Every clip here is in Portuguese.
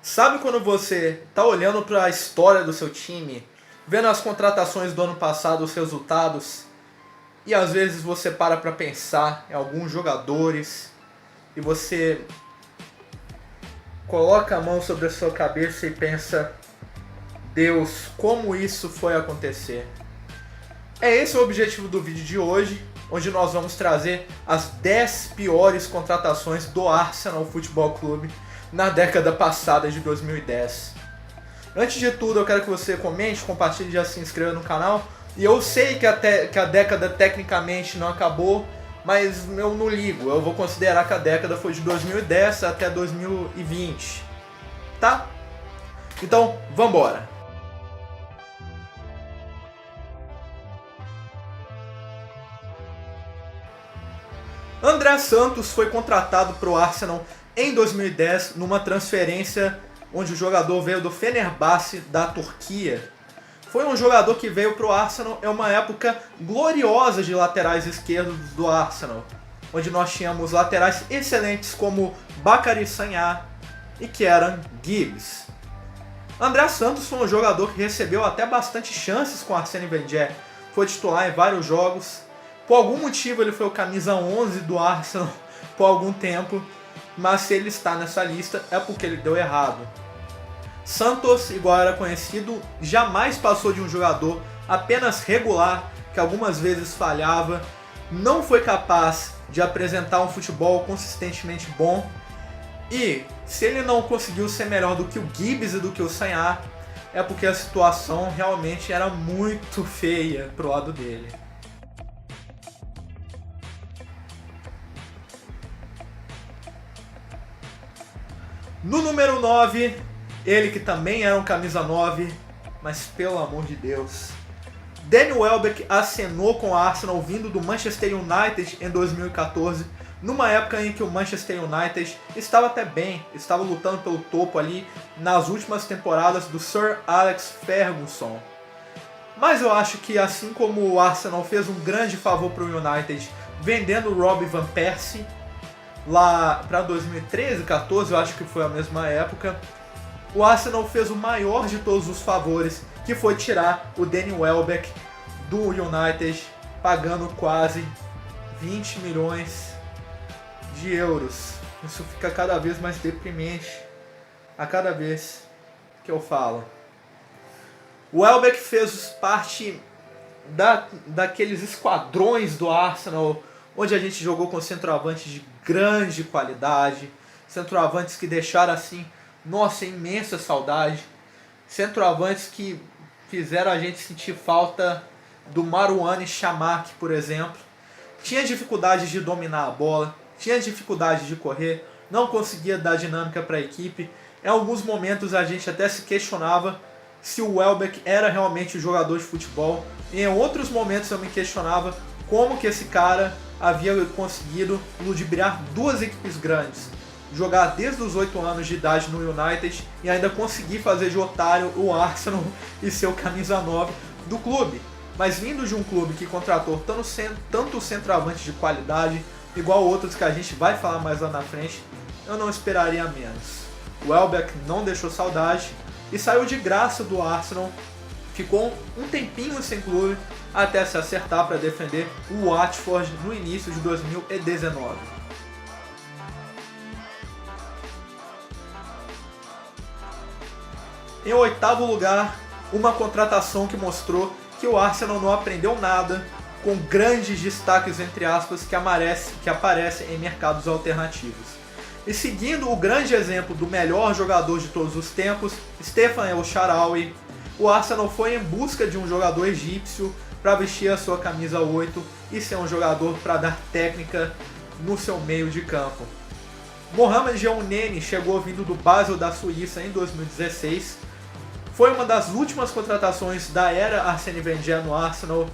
Sabe quando você tá olhando para a história do seu time, vendo as contratações do ano passado, os resultados, e às vezes você para pensar em alguns jogadores e você coloca a mão sobre a sua cabeça e pensa: Deus, como isso foi acontecer? É esse o objetivo do vídeo de hoje, onde nós vamos trazer as 10 piores contratações do Arsenal Futebol Clube na década passada de 2010. Antes de tudo, eu quero que você comente, compartilhe e já se inscreva no canal. E eu sei que a década tecnicamente não acabou, mas eu não ligo. Eu vou considerar que a década foi de 2010 até 2020. Tá? Então, vambora! André Santos foi contratado para o Arsenal em 2010 numa transferência onde o jogador veio do Fenerbahçe da Turquia. Foi um jogador que veio para o Arsenal em uma época gloriosa de laterais esquerdos do Arsenal, onde nós tínhamos laterais excelentes como Bacary Sagna e Kieran Gibbs. André Santos foi um jogador que recebeu até bastante chances com Arsène Wenger, foi titular em vários jogos. Por algum motivo ele foi o camisa 11 do Arsenal por algum tempo, mas se ele está nessa lista é porque ele deu errado. Santos, igual era conhecido, jamais passou de um jogador apenas regular, que algumas vezes falhava, não foi capaz de apresentar um futebol consistentemente bom, e se ele não conseguiu ser melhor do que o Gibbs e do que o Sagna, é porque a situação realmente era muito feia pro lado dele. No número 9, ele que também era um camisa 9, mas pelo amor de Deus. Danny Welbeck acenou com o Arsenal vindo do Manchester United em 2014, numa época em que o Manchester United estava até bem, estava lutando pelo topo ali nas últimas temporadas do Sir Alex Ferguson. Mas eu acho que assim como o Arsenal fez um grande favor para o United vendendo o Robin van Persie, lá para 2013, 14, eu acho que foi a mesma época, o Arsenal fez o maior de todos os favores, que foi tirar o Danny Welbeck do United, pagando quase 20 milhões de euros. Isso fica cada vez mais deprimente a cada vez que eu falo. O Welbeck fez parte daqueles esquadrões do Arsenal, onde a gente jogou com centroavantes de grande qualidade, centroavantes que deixaram assim, nossa, imensa saudade, centroavantes que fizeram a gente sentir falta do Marouane Chamakh, por exemplo. Tinha dificuldade de dominar a bola, tinha dificuldade de correr, não conseguia dar dinâmica para a equipe. Em alguns momentos a gente até se questionava se o Welbeck era realmente um jogador de futebol, e em outros momentos eu me questionava como que esse cara havia conseguido ludibriar duas equipes grandes, jogar desde os 8 anos de idade no United e ainda conseguir fazer de otário o Arsenal e ser o camisa 9 do clube. Mas vindo de um clube que contratou tanto centroavante de qualidade, igual outros que a gente vai falar mais lá na frente, eu não esperaria menos. O Welbeck não deixou saudade e saiu de graça do Arsenal, ficou um tempinho sem clube, até se acertar para defender o Watford no início de 2019. Em oitavo lugar, uma contratação que mostrou que o Arsenal não aprendeu nada, com grandes destaques entre aspas que aparecem em mercados alternativos. E seguindo o grande exemplo do melhor jogador de todos os tempos, Stefan El Shaarawy, o Arsenal foi em busca de um jogador egípcio para vestir a sua camisa 8 e ser um jogador para dar técnica no seu meio de campo. Mohamed Elneny chegou vindo do Basel da Suíça em 2016, foi uma das últimas contratações da era Arsène Wenger no Arsenal,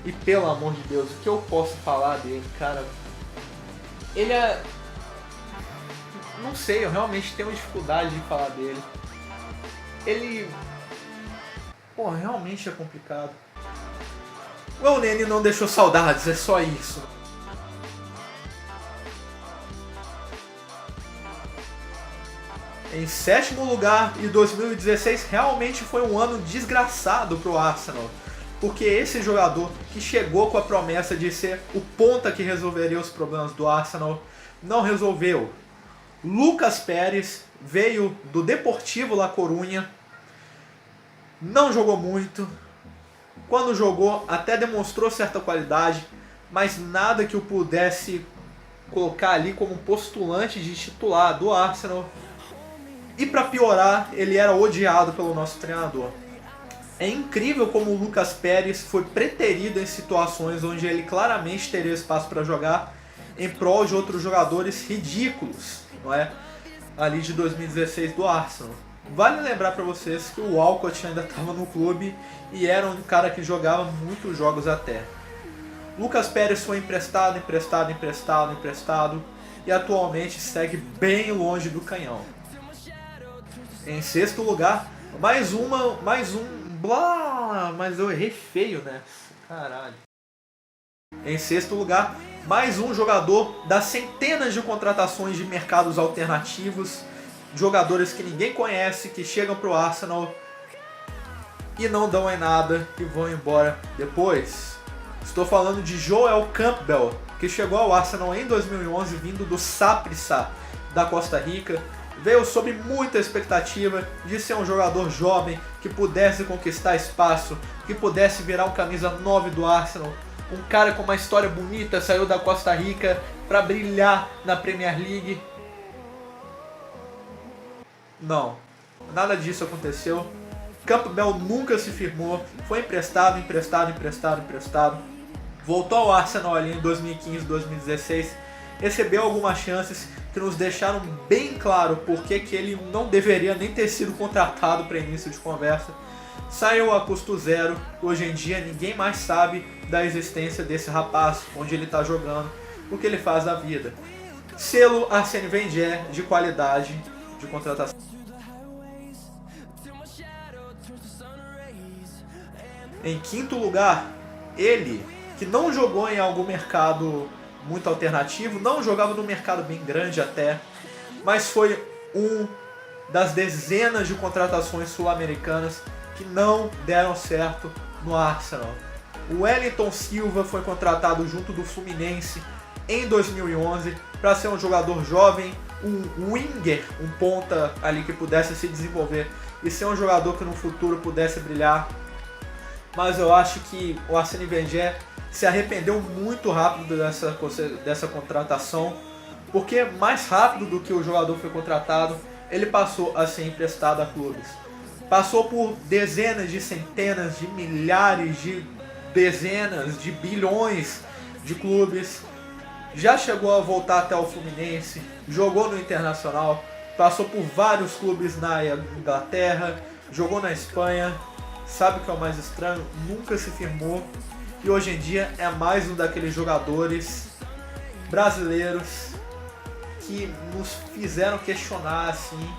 e pelo amor de Deus, o que eu posso falar dele, cara? Ele é... não sei, eu realmente tenho dificuldade de falar dele. Ele... pô, realmente é complicado. O Elneny não deixou saudades, é só isso. Em sétimo lugar, e 2016 realmente foi um ano desgraçado para o Arsenal, porque esse jogador que chegou com a promessa de ser o ponta que resolveria os problemas do Arsenal, não resolveu. Lucas Pérez veio do Deportivo La Coruña, não jogou muito, quando jogou até demonstrou certa qualidade, mas nada que o pudesse colocar ali como postulante de titular do Arsenal. E para piorar, ele era odiado pelo nosso treinador. É incrível como o Lucas Pérez foi preterido em situações onde ele claramente teria espaço para jogar em prol de outros jogadores ridículos, não é? Ali de 2016 do Arsenal. Vale lembrar para vocês que o Walcott ainda estava no clube e era um cara que jogava muitos jogos até. Lucas Pérez foi emprestado e atualmente segue bem longe do canhão. Em sexto lugar, mais um, mas eu errei feio, né? Caralho. Em sexto lugar, mais um jogador das centenas de contratações de mercados alternativos, jogadores que ninguém conhece, que chegam pro Arsenal e não dão em nada e vão embora depois. Estou falando de Joel Campbell, que chegou ao Arsenal em 2011 vindo do Saprissa da Costa Rica. Veio sob muita expectativa de ser um jogador jovem que pudesse conquistar espaço, que pudesse virar um camisa 9 do Arsenal. Um cara com uma história bonita, saiu da Costa Rica para brilhar na Premier League. Não, nada disso aconteceu. Campbell nunca se firmou, foi emprestado. Voltou ao Arsenal ali em 2015, 2016, recebeu algumas chances que nos deixaram bem claro porque ele não deveria nem ter sido contratado para início de conversa. Saiu a custo zero, hoje em dia ninguém mais sabe da existência desse rapaz, onde ele está jogando, o que ele faz da vida. Selo Arsène Wenger de qualidade de contratação. Em quinto lugar, ele, que não jogou em algum mercado muito alternativo, não jogava num mercado bem grande até, mas foi um das dezenas de contratações sul-americanas que não deram certo no Arsenal. O Wellington Silva foi contratado junto do Fluminense em 2011 para ser um jogador jovem, um winger, um ponta ali que pudesse se desenvolver e ser um jogador que no futuro pudesse brilhar. Mas eu acho que o Arsène Wenger se arrependeu muito rápido dessa contratação, porque mais rápido do que o jogador foi contratado, ele passou a ser emprestado a clubes. Passou por dezenas de centenas de milhares de dezenas de bilhões de clubes, já chegou a voltar até o Fluminense, jogou no Internacional, passou por vários clubes na Inglaterra, jogou na Espanha. Sabe o que é o mais estranho? Nunca se firmou e hoje em dia é mais um daqueles jogadores brasileiros que nos fizeram questionar assim,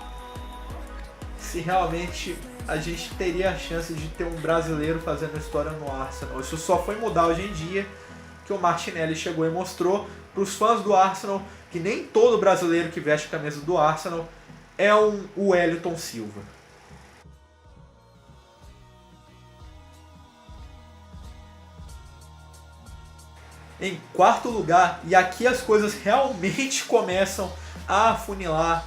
se realmente a gente teria a chance de ter um brasileiro fazendo história no Arsenal. Isso só foi mudar hoje em dia que o Martinelli chegou e mostrou para os fãs do Arsenal que nem todo brasileiro que veste a camisa do Arsenal é o Wellington Silva. Em quarto lugar, e aqui as coisas realmente começam a afunilar,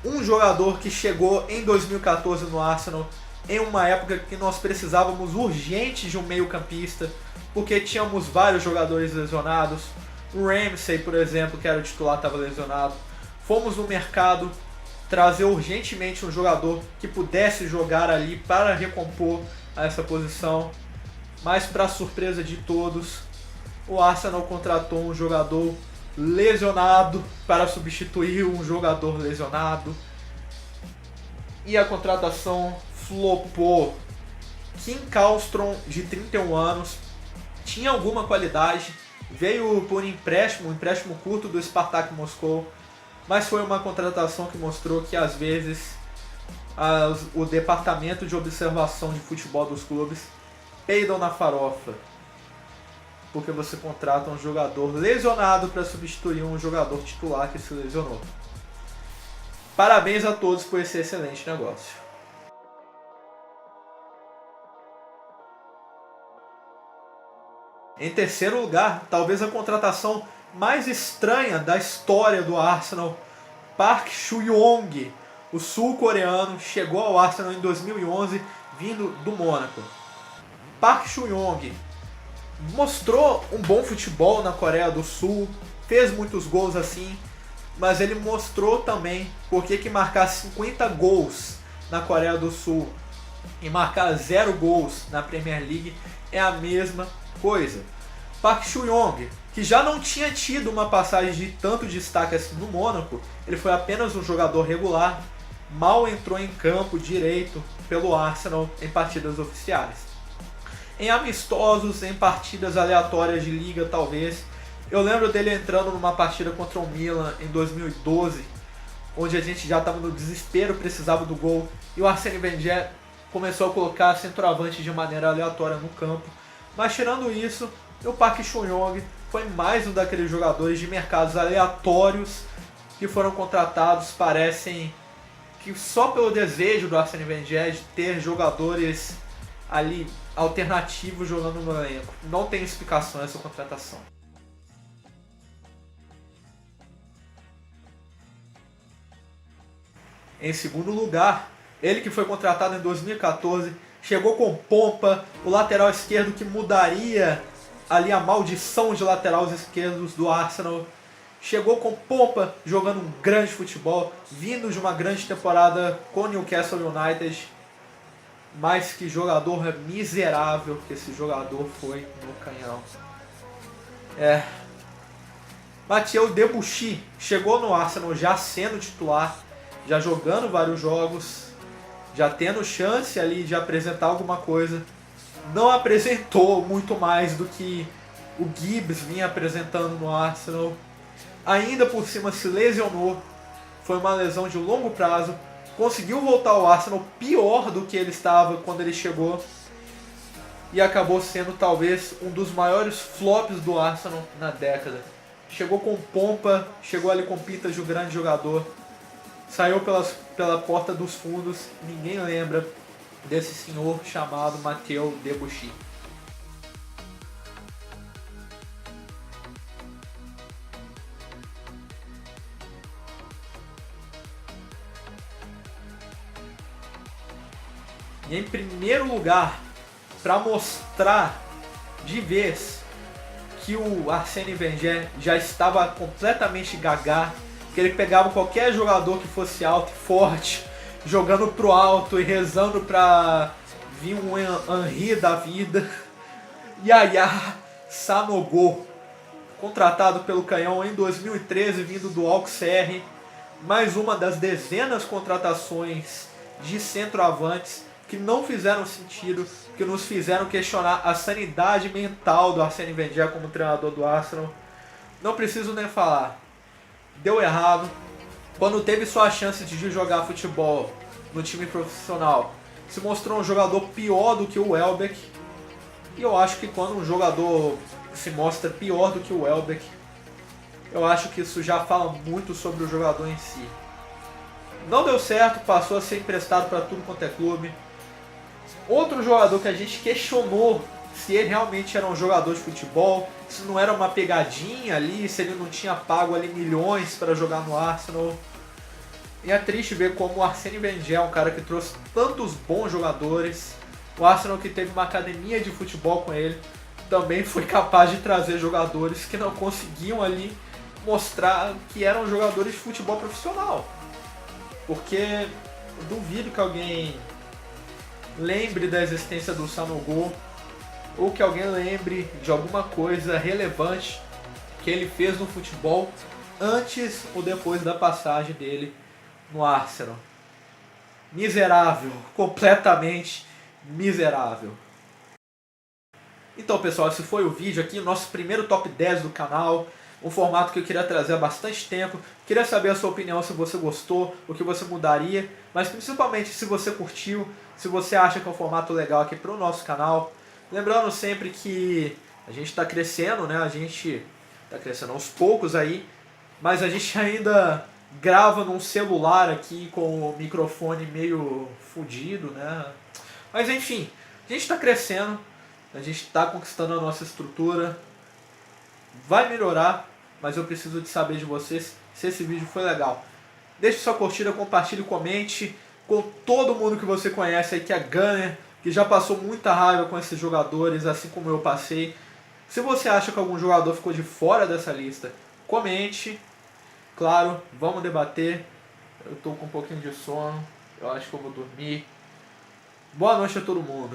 um jogador que chegou em 2014 no Arsenal, em uma época que nós precisávamos urgente de um meio-campista, porque tínhamos vários jogadores lesionados. O Ramsey, por exemplo, que era o titular, estava lesionado. Fomos no mercado trazer urgentemente um jogador que pudesse jogar ali para recompor essa posição, mas para surpresa de todos, o Arsenal contratou um jogador lesionado para substituir um jogador lesionado. E a contratação flopou. Kim Kallstrom, de 31 anos, tinha alguma qualidade, veio por um empréstimo curto do Spartak Moscou, mas foi uma contratação que mostrou que às vezes o departamento de observação de futebol dos clubes peidam na farofa, porque você contrata um jogador lesionado para substituir um jogador titular que se lesionou. Parabéns a todos por esse excelente negócio. Em terceiro lugar, talvez a contratação mais estranha da história do Arsenal, Park Chu-young, o sul-coreano, chegou ao Arsenal em 2011 vindo do Mônaco. Park Chu-young mostrou um bom futebol na Coreia do Sul, fez muitos gols assim, mas ele mostrou também porque que marcar 50 gols na Coreia do Sul e marcar 0 gols na Premier League é a mesma coisa. Park Chu-young, que já não tinha tido uma passagem de tanto destaque assim no Mônaco, ele foi apenas um jogador regular, mal entrou em campo direito pelo Arsenal em partidas oficiais. Em amistosos, em partidas aleatórias de liga talvez. Eu lembro dele entrando numa partida contra o Milan em 2012, onde a gente já estava no desespero, precisava do gol, e o Arsène Wenger começou a colocar centroavante de maneira aleatória no campo. Mas tirando isso, o Park Chu-young foi mais um daqueles jogadores de mercados aleatórios que foram contratados, parecem que só pelo desejo do Arsène Wenger de ter jogadores ali alternativos jogando no elenco. Não tem explicação essa contratação. Em segundo lugar, ele que foi contratado em 2014, chegou com pompa, o lateral esquerdo que mudaria ali a maldição de laterais esquerdos do Arsenal. Chegou com pompa, jogando um grande futebol, vindo de uma grande temporada com o Newcastle United. Mas que jogador miserável que esse jogador foi no canhão. Mathieu Debuchy chegou no Arsenal já sendo titular, já jogando vários jogos, já tendo chance ali de apresentar alguma coisa. Não apresentou muito mais do que o Gibbs vinha apresentando no Arsenal. Ainda por cima se lesionou, foi uma lesão de longo prazo. Conseguiu voltar ao Arsenal pior do que ele estava quando ele chegou. E acabou sendo talvez um dos maiores flops do Arsenal na década. Chegou com pompa, chegou ali com pintas de um grande jogador. Saiu pela porta dos fundos, ninguém lembra desse senhor chamado Mathieu Debuchy. E em primeiro lugar, para mostrar de vez que o Arsène Wenger já estava completamente gaga, que ele pegava qualquer jogador que fosse alto e forte, jogando pro alto e rezando para vir um Henry da vida. Yaya Sanogo, contratado pelo Canhão em 2013, vindo do Auxerre, mais uma das dezenas de contratações de centroavantes que não fizeram sentido, que nos fizeram questionar a sanidade mental do Arsène Wenger como treinador do Arsenal. Não preciso nem falar. Deu errado. Quando teve sua chance de jogar futebol no time profissional, se mostrou um jogador pior do que o Welbeck. E eu acho que quando um jogador se mostra pior do que o Welbeck, eu acho que isso já fala muito sobre o jogador em si. Não deu certo, passou a ser emprestado para tudo quanto é clube. Outro jogador que a gente questionou se ele realmente era um jogador de futebol, se não era uma pegadinha ali, se ele não tinha pago ali milhões para jogar no Arsenal. E é triste ver como o Arsène Wenger é um cara que trouxe tantos bons jogadores. O Arsenal, que teve uma academia de futebol com ele, também foi capaz de trazer jogadores que não conseguiam ali mostrar que eram jogadores de futebol profissional. Porque eu duvido que alguém lembre da existência do Sanogo, ou que alguém lembre de alguma coisa relevante que ele fez no futebol antes ou depois da passagem dele no Arsenal. Miserável, completamente miserável. Então pessoal, esse foi o vídeo aqui, o nosso primeiro top 10 do canal. Um formato que eu queria trazer há bastante tempo. Queria saber a sua opinião, se você gostou, o que você mudaria, mas principalmente se você curtiu, se você acha que é um formato legal aqui para o nosso canal. Lembrando sempre que a gente está crescendo, né? A gente está crescendo aos poucos aí, mas a gente ainda grava num celular aqui com o microfone meio fudido, né? Mas enfim, a gente está crescendo, a gente está conquistando a nossa estrutura, vai melhorar, mas eu preciso de saber de vocês se esse vídeo foi legal. Deixe sua curtida, compartilhe, comente com todo mundo que você conhece aí que é gunner, que já passou muita raiva com esses jogadores, assim como eu passei. Se você acha que algum jogador ficou de fora dessa lista, comente. Claro, vamos debater. Eu tô com um pouquinho de sono, eu acho que eu vou dormir. Boa noite a todo mundo.